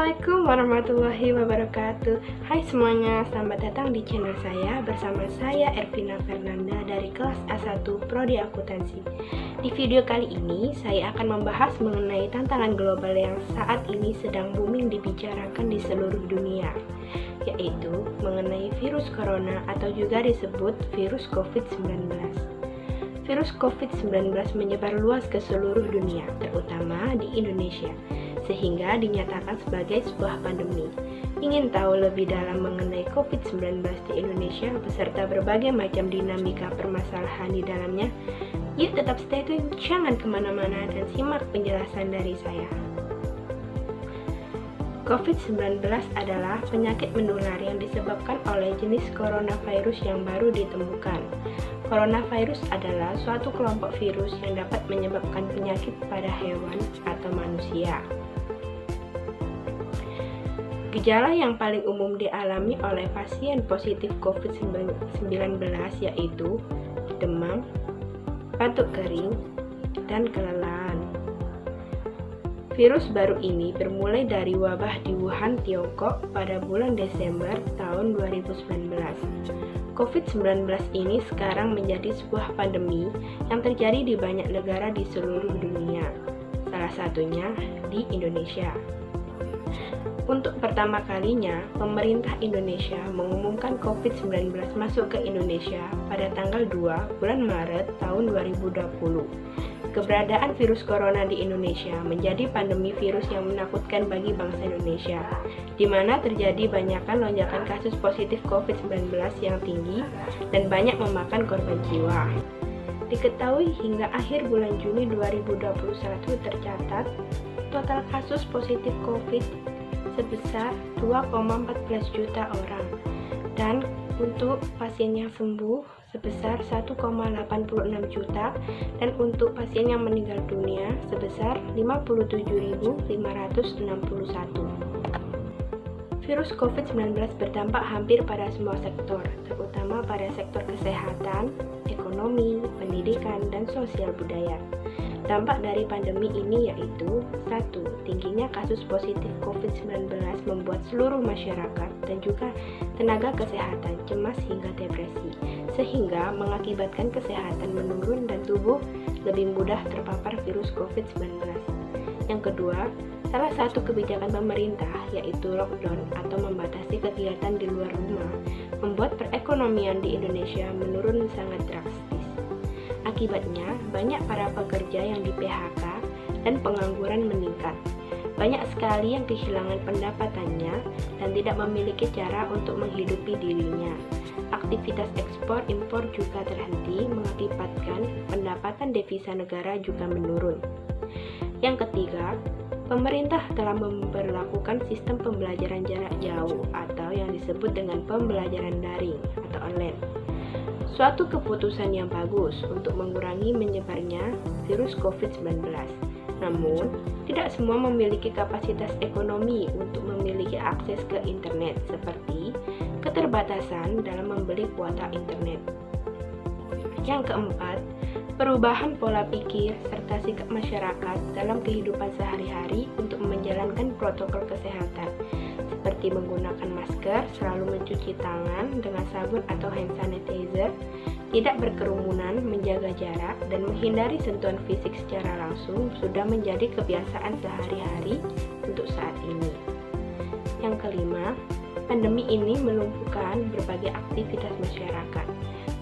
Assalamualaikum warahmatullahi wabarakatuh. Hai semuanya, selamat datang di channel saya. Bersama saya Ervina Fernanda dari kelas A1 Prodi Akuntansi. Di video kali ini saya akan membahas mengenai tantangan global yang saat ini sedang booming dibicarakan di seluruh dunia, yaitu mengenai virus corona atau juga disebut virus COVID-19. Virus COVID-19 menyebar luas ke seluruh dunia, terutama di Indonesia, sehingga dinyatakan sebagai sebuah pandemi. Ingin tahu lebih dalam mengenai COVID-19 di Indonesia beserta berbagai macam dinamika permasalahan di dalamnya? Yuk tetap stay tune, jangan kemana-mana dan simak penjelasan dari saya. COVID-19 adalah penyakit menular yang disebabkan oleh jenis coronavirus yang baru ditemukan. Coronavirus adalah suatu kelompok virus yang dapat menyebabkan penyakit pada hewan atau manusia. Gejala yang paling umum dialami oleh pasien positif COVID-19 yaitu demam, batuk kering, dan kelelahan. Virus baru ini bermulai dari wabah di Wuhan, Tiongkok pada bulan Desember tahun 2019. COVID-19 ini sekarang menjadi sebuah pandemi yang terjadi di banyak negara di seluruh dunia, salah satunya di Indonesia. Untuk pertama kalinya, pemerintah Indonesia mengumumkan COVID-19 masuk ke Indonesia pada tanggal 2 bulan Maret tahun 2020. Keberadaan virus corona di Indonesia menjadi pandemi virus yang menakutkan bagi bangsa Indonesia, di mana terjadi banyakkan lonjakan kasus positif COVID-19 yang tinggi dan banyak memakan korban jiwa. Diketahui hingga akhir bulan Juni 2021 tercatat total kasus positif COVID sebesar 2,14 juta orang, dan untuk pasien yang sembuh sebesar 1,86 juta, dan untuk pasien yang meninggal dunia sebesar 57.561. Virus COVID-19 berdampak hampir pada semua sektor, terutama pada sektor kesehatan, ekonomi, pendidikan, dan sosial budaya. Dampak dari pandemi ini yaitu 1. Tingginya kasus positif COVID-19 membuat seluruh masyarakat dan juga tenaga kesehatan cemas hingga depresi, sehingga mengakibatkan kesehatan menurun dan tubuh lebih mudah terpapar virus COVID-19. Yang kedua, salah satu kebijakan pemerintah yaitu lockdown atau membatasi kegiatan di luar rumah membuat perekonomian di Indonesia menurun sangat drastis. Akibatnya, banyak para pekerja yang di PHK dan pengangguran meningkat. Banyak sekali yang kehilangan pendapatannya dan tidak memiliki cara untuk menghidupi dirinya. Aktivitas ekspor-impor juga terhenti, mengakibatkan pendapatan devisa negara juga menurun. Yang ketiga, pemerintah telah memberlakukan sistem pembelajaran jarak jauh atau yang disebut dengan pembelajaran daring atau online. Suatu keputusan yang bagus untuk mengurangi menyebarnya virus COVID-19. Namun, tidak semua memiliki kapasitas ekonomi untuk memiliki akses ke internet, seperti keterbatasan dalam membeli kuota internet. Yang keempat, perubahan pola pikir serta sikap masyarakat dalam kehidupan sehari-hari untuk menjalankan protokol kesehatan, seperti menggunakan masker, selalu mencuci tangan dengan sabun atau hand sanitizer, tidak berkerumunan, menjaga jarak, dan menghindari sentuhan fisik secara langsung sudah menjadi kebiasaan sehari-hari untuk saat ini. Yang kelima, pandemi ini melumpuhkan berbagai aktivitas masyarakat,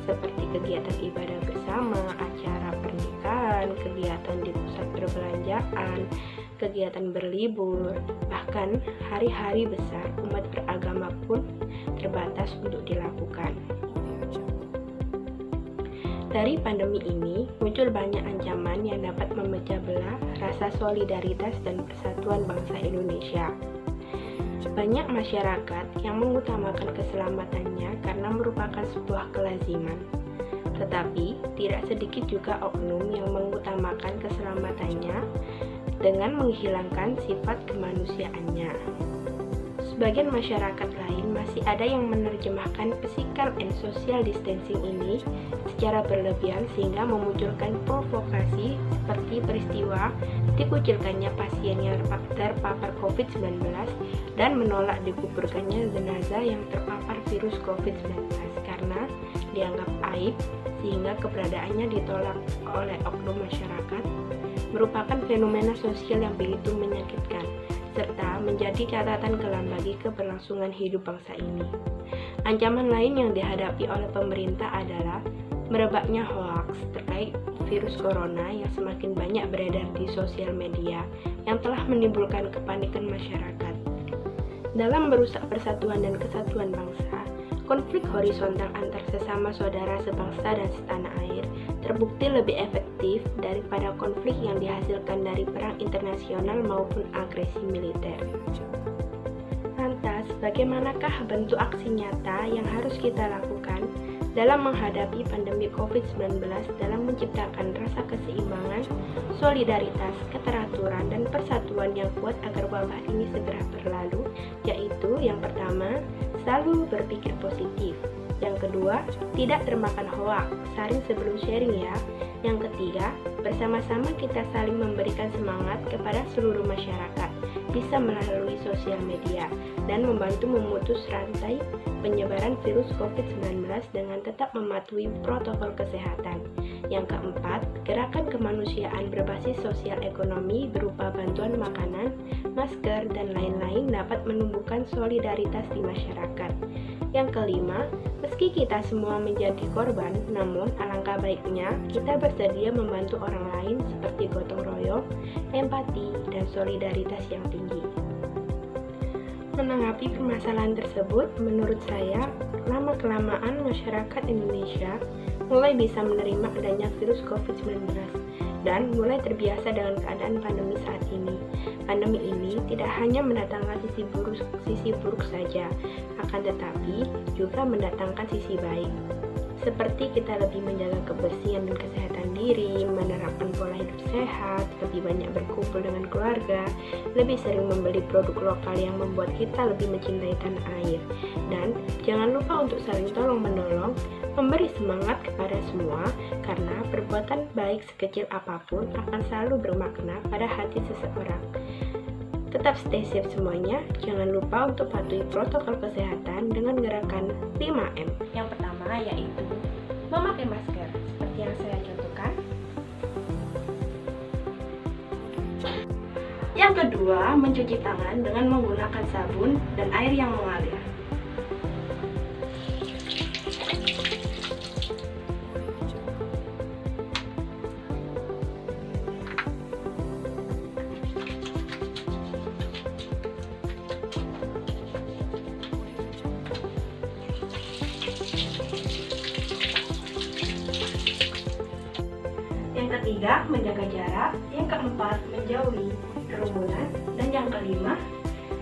seperti kegiatan ibadah bersama, acara pernikahan, kegiatan di pusat perbelanjaan, kegiatan berlibur, bahkan hari-hari besar umat beragama pun terbatas untuk dilakukan. Dari pandemi ini, muncul banyak ancaman yang dapat memecah belah rasa solidaritas dan persatuan bangsa Indonesia. Banyak masyarakat yang mengutamakan keselamatannya karena merupakan sebuah kelaziman. Tetapi, tidak sedikit juga oknum yang mengutamakan keselamatannya dengan menghilangkan sifat kemanusiaannya. sebagian masyarakat lain masih ada yang menerjemahkan physical and social distancing ini secara berlebihan sehingga memunculkan provokasi seperti peristiwa dikucilkannya pasien yang terpapar COVID-19 dan menolak dikuburkannya jenazah yang terpapar virus COVID-19 karena dianggap aib sehingga keberadaannya ditolak oleh oknum masyarakat merupakan fenomena sosial yang begitu menyakitkan serta menjadi catatan kelam bagi keberlangsungan hidup bangsa ini. Ancaman lain yang dihadapi oleh pemerintah adalah merebaknya hoaks terkait virus corona yang semakin banyak beredar di sosial media yang telah menimbulkan kepanikan masyarakat. Dalam merusak persatuan dan kesatuan bangsa, konflik horizontal antar sesama saudara sebangsa dan setanah air terbukti lebih efektif daripada konflik yang dihasilkan dari perang internasional maupun agresi militer. Lantas, bagaimanakah bentuk aksi nyata yang harus kita lakukan dalam menghadapi pandemi COVID-19 dalam menciptakan rasa keseimbangan, solidaritas, keteraturan, dan persatuan yang kuat agar wabah ini segera berlalu, yaitu yang pertama, selalu berpikir positif. Yang kedua, tidak termakan hoak, saring sebelum sharing ya. Yang ketiga, bersama-sama kita saling memberikan semangat kepada seluruh masyarakat, bisa melalui sosial media, dan membantu memutus rantai penyebaran virus COVID-19 dengan tetap mematuhi protokol kesehatan. Yang keempat, gerakan kemanusiaan berbasis sosial ekonomi berupa bantuan makanan, masker, dan lain-lain dapat menumbuhkan solidaritas di masyarakat. Yang kelima, meski kita semua menjadi korban, namun alangkah baiknya kita bersedia membantu orang lain seperti gotong royong, empati, dan solidaritas yang tinggi. Menanggapi permasalahan tersebut, menurut saya, lama-kelamaan masyarakat Indonesia mulai bisa menerima adanya virus COVID-19 dan mulai terbiasa dengan keadaan pandemi saat ini. Pandemi ini tidak hanya mendatangkan sisi buruk saja, akan tetapi juga mendatangkan sisi baik. Seperti kita lebih menjaga kebersihan dan kesehatan diri, menerapkan pola hidup sehat, lebih banyak berkumpul dengan keluarga, lebih sering membeli produk lokal yang membuat kita lebih mencintai tanah air. Dan jangan lupa untuk saling tolong-menolong, memberi semangat kepada semua, karena perbuatan baik sekecil apapun akan selalu bermakna pada hati seseorang. Tetap stay safe semuanya, jangan lupa untuk patuhi protokol kesehatan dengan gerakan 5M. Yang pertama yaitu memakai masker, seperti yang saya contohkan. Yang kedua, mencuci tangan dengan menggunakan sabun dan air yang mengalir. Yang ketiga, menjaga jarak. Yang keempat, menjauhi kerumunan. Dan yang kelima,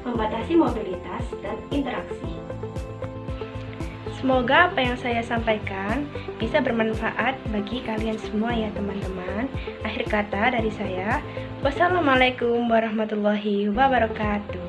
membatasi mobilitas dan interaksi. Semoga apa yang saya sampaikan bisa bermanfaat bagi kalian semua ya teman-teman. Akhir kata dari saya, wassalamualaikum warahmatullahi wabarakatuh.